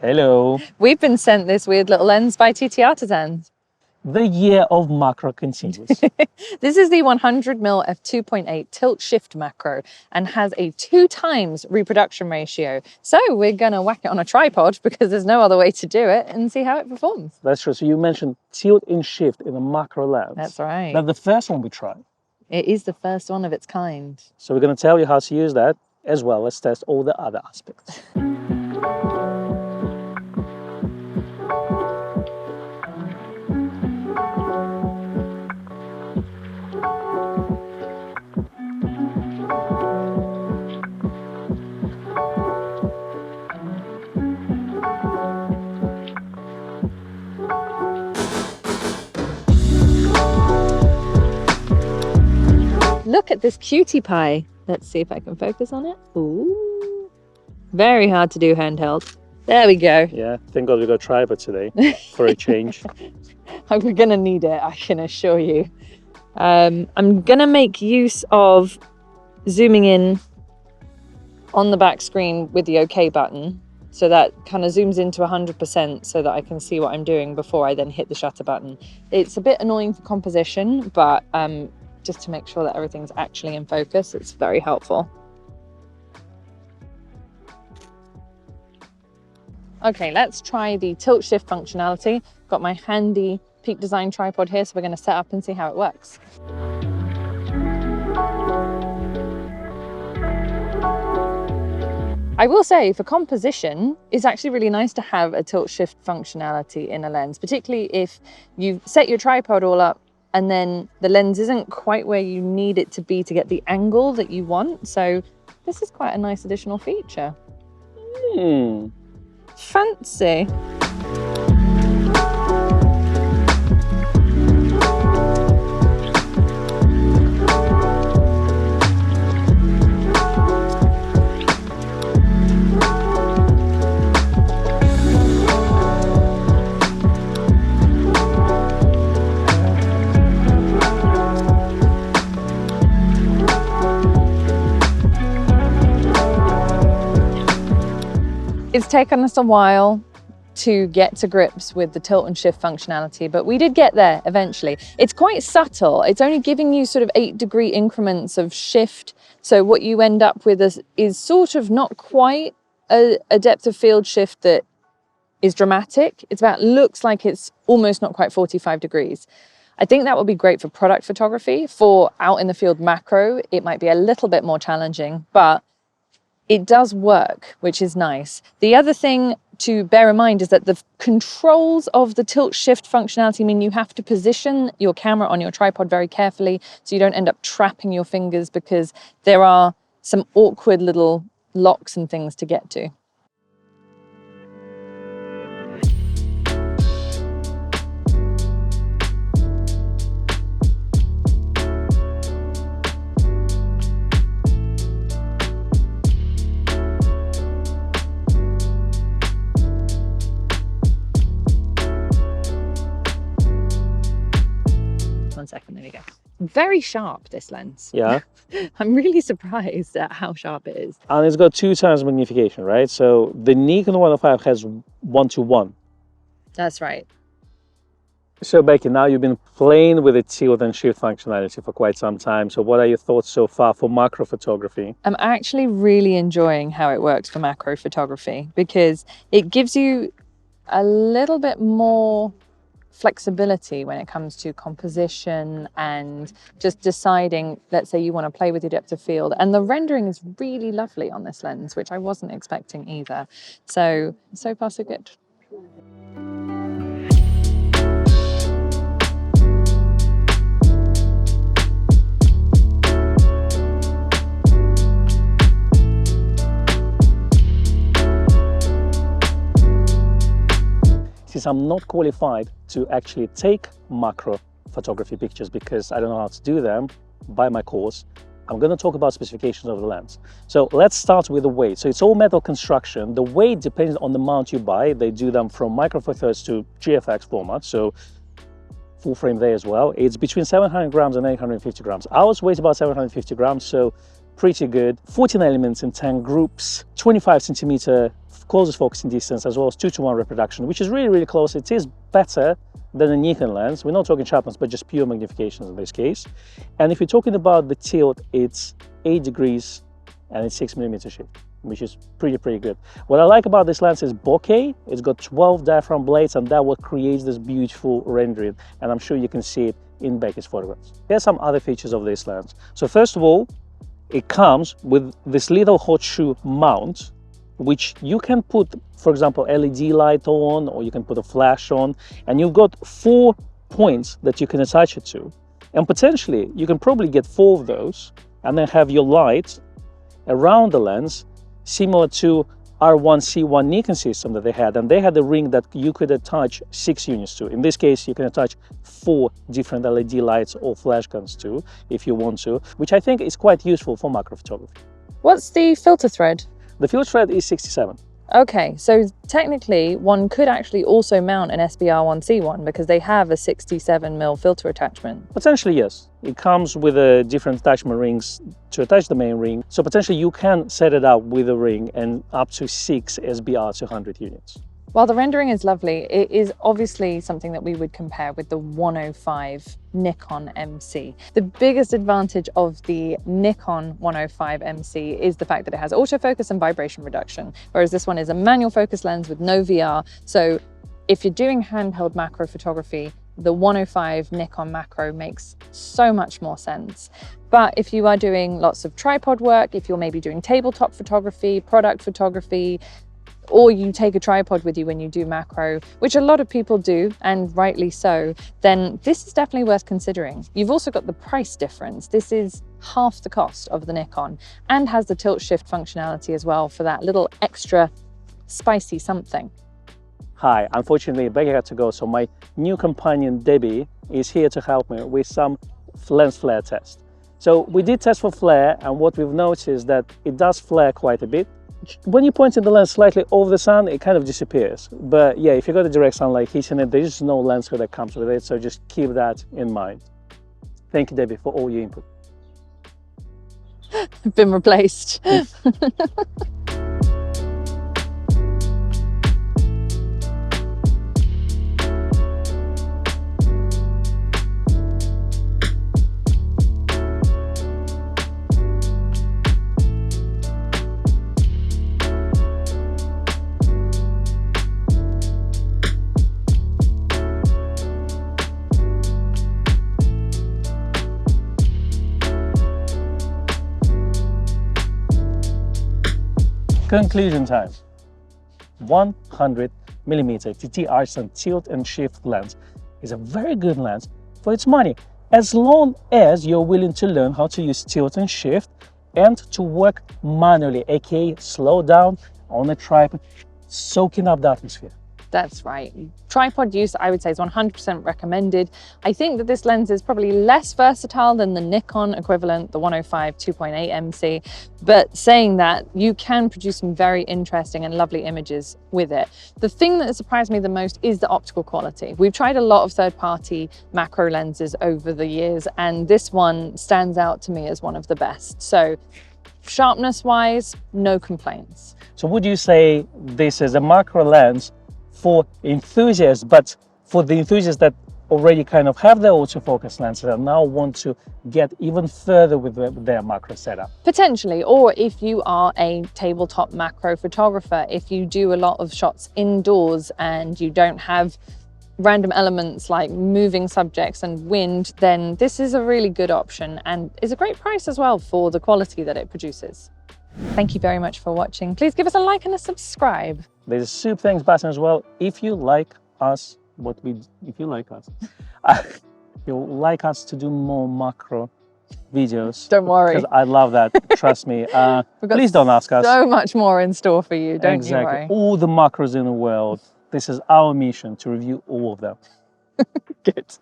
Hello. We've been sent this weird little lens by TTArtisan. The year of macro continues. This is the 100mm f2.8 tilt shift macro and has a 2x reproduction ratio. So we're gonna whack it on a tripod because there's no other way to do it and see how it performs. That's true. So you mentioned tilt and shift in a macro lens. That's right. That's the first one we tried. It is the first one of its kind. So we're going to tell you how to use that as well as test all the other aspects. Look at this cutie pie. Let's see if I can focus on it. Ooh. Very hard to do handheld. There we go. Yeah, thank God we got a tripod today for a change. We're gonna need it, I can assure you. I'm gonna make use of zooming in on the back screen with the OK button. So that kind of zooms into 100% so that I can see what I'm doing before I then hit the shutter button. It's a bit annoying for composition, but just to make sure that everything's actually in focus, it's very helpful. Okay, let's try the tilt shift functionality. Got my handy Peak Design tripod here, so we're going to set up and see how it works. I will say for composition, it's actually really nice to have a tilt shift functionality in a lens, particularly if you've set your tripod all up and then the lens isn't quite where you need it to be to get the angle that you want. So this is quite a nice additional feature. Fancy. It's taken us a while to get to grips with the tilt and shift functionality, but we did get there eventually. It's quite subtle. It's only giving you sort of 8-degree increments of shift. So what you end up with is sort of not quite a depth of field shift that is dramatic. It's about, looks like it's almost not quite 45 degrees. I think that would be great for product photography. For out in the field macro, it might be a little bit more challenging, but it does work, which is nice. The other thing to bear in mind is that the controls of the tilt shift functionality mean you have to position your camera on your tripod very carefully so you don't end up trapping your fingers, because there are some awkward little locks and things to get to. One second, there we go. Very sharp, this lens. Yeah. I'm really surprised at how sharp it is. And it's got 2x magnification, right? So the Nikon 105 has 1:1. That's right. So Becky, now you've been playing with the tilt and shift functionality for quite some time. So what are your thoughts so far for macro photography? I'm actually really enjoying how it works for macro photography, because it gives you a little bit more flexibility when it comes to composition and just deciding, let's say you want to play with your depth of field. And the rendering is really lovely on this lens, which I wasn't expecting either. So far so good. Since I'm not qualified to actually take macro photography pictures because I don't know how to do them by my course, I'm going to talk about specifications of the lens. So let's start with the weight. So it's all metal construction. The weight depends on the mount you buy. They do them from Micro Four Thirds to GFX format, so full frame there as well. It's between 700 grams and 850 grams. Ours weighs about 750 grams, so pretty good. 14 elements in 10 groups, 25 centimeter closest focusing distance, as well as 2:1 reproduction, which is really, really close. It is better than a Nikon lens. We're not talking sharpness, but just pure magnification in this case. And if you're talking about the tilt, it's 8 degrees and it's 6mm shift, which is pretty good. What I like about this lens is bokeh. It's got 12 diaphragm blades, and that what creates this beautiful rendering. And I'm sure you can see it in Becky's photographs. Here's some other features of this lens. So first of all, it comes with this little hot shoe mount, which you can put, for example, LED light on, or you can put a flash on, and you've got 4 points that you can attach it to. And potentially, you can probably get 4 of those, and then have your light around the lens, similar to R1C1 Nikon system that they had. And they had a ring that you could attach 6 units to. In this case, you can attach 4 different LED lights or flash guns to, if you want to, which I think is quite useful for macro photography. What's the filter thread? The filter thread is 67. Okay, so technically one could actually also mount an SBR1C1 because they have a 67mm filter attachment. Potentially, yes. It comes with a different attachment rings to attach the main ring. So potentially you can set it up with a ring and up to 6 SBR 200 units. While the rendering is lovely, it is obviously something that we would compare with the 105 Nikon MC. The biggest advantage of the Nikon 105 MC is the fact that it has autofocus and vibration reduction, whereas this one is a manual focus lens with no VR. So if you're doing handheld macro photography, the 105 Nikon macro makes so much more sense. But if you are doing lots of tripod work, if you're maybe doing tabletop photography, product photography, or you take a tripod with you when you do macro, which a lot of people do, and rightly so, then this is definitely worth considering. You've also got the price difference. This is half the cost of the Nikon and has the tilt shift functionality as well for that little extra spicy something. Hi, unfortunately Becky had to go, so my new companion Debbie is here to help me with some lens flare test. So we did test for flare, and what we've noticed is that it does flare quite a bit. When you point in the lens slightly over the sun, it kind of disappears. But yeah, if you got the direct sunlight hitting it, there's no lens hood that comes with it, so just keep that in mind. Thank you, Debbie, for all your input. I've been replaced. Conclusion time. 100mm TTArtisan tilt and shift lens is a very good lens for its money, as long as you're willing to learn how to use tilt and shift and to work manually, aka slow down on a tripod, soaking up the atmosphere. That's right. Tripod use, I would say, is 100% recommended. I think that this lens is probably less versatile than the Nikon equivalent, the 105 2.8 MC. But saying that, you can produce some very interesting and lovely images with it. The thing that surprised me the most is the optical quality. We've tried a lot of third-party macro lenses over the years, and this one stands out to me as one of the best. So sharpness-wise, no complaints. So would you say this is a macro lens for enthusiasts, but for the enthusiasts that already kind of have their autofocus lenses and now want to get even further with their macro setup? Potentially, or if you are a tabletop macro photographer, if you do a lot of shots indoors and you don't have random elements like moving subjects and wind, then this is a really good option and is a great price as well for the quality that it produces. Thank you very much for watching. Please give us a like and a subscribe. There's a super thanks button as well. If you like us, if you like us to do more macro videos. Don't worry. Because I love that, trust me. Please don't ask us. So much more in store for you, don't you worry. All the macros in the world. This is our mission, to review all of them. Good.